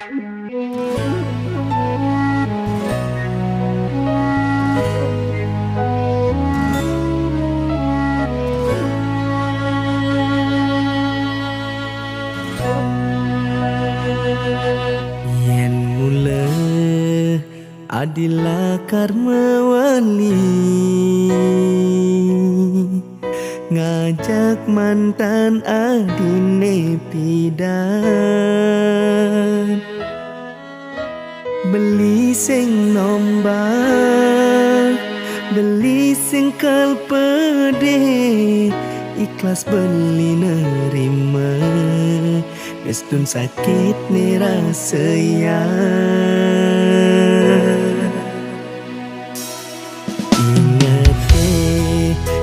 Yen mula adilah karma wali ngajak mantan adine pidan beli sing nombak beli sing kalpede ikhlas beli nerima Gestun sakit ni rasanya Ingat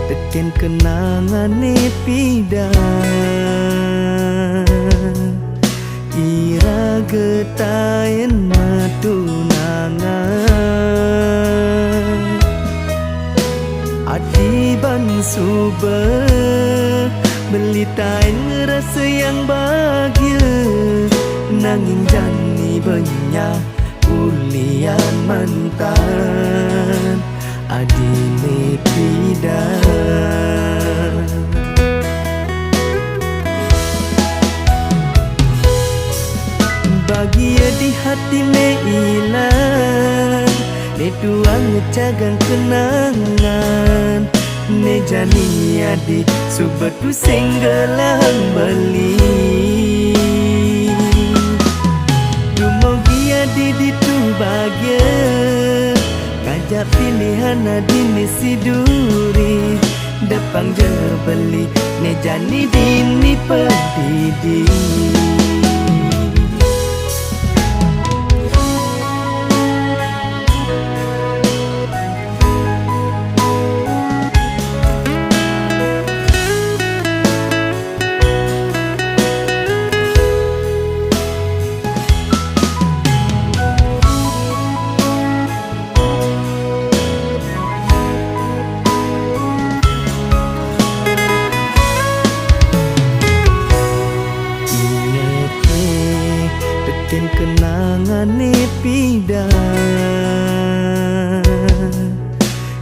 teken kenangan ni pidan Ira getayen matunangan Adiban subah beli tain rasa yang bahagia Nanging jani banyak ulian mantan Adine pidan Bahagia di hati me ilang Ne tuang ngecagang kenangan Ne jani adi subetu senggelang beli Dumogi adi ditu bahagia Kajak pilihan adi ni siduri Depang je beli Ne jani dini pedidi Kenangan ni pidan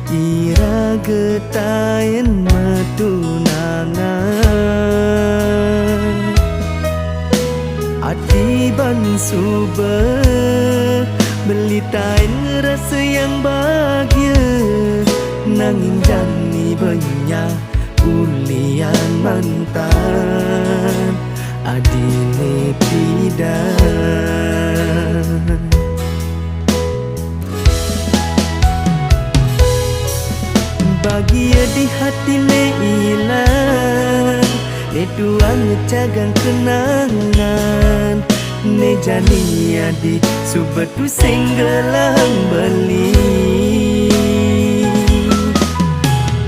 Ira getayen matunangan Adiban subah beli tain rasa yang bahagia Nanging jani banyak ulian mantan Adine pidan Bahagia di hati me ilang Ne tuang ngecagang kenangan Ne jani adi subetu senggelang beli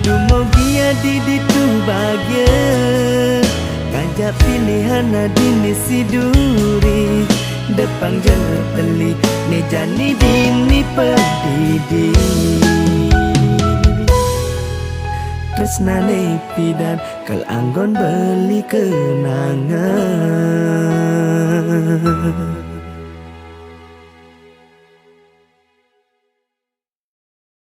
Dumogi adi ditu bahagia Kajak pilihan adine siduri Depang je beli Ne jani dini pedidi Tresna ne pidan Kal anggon beli kenangan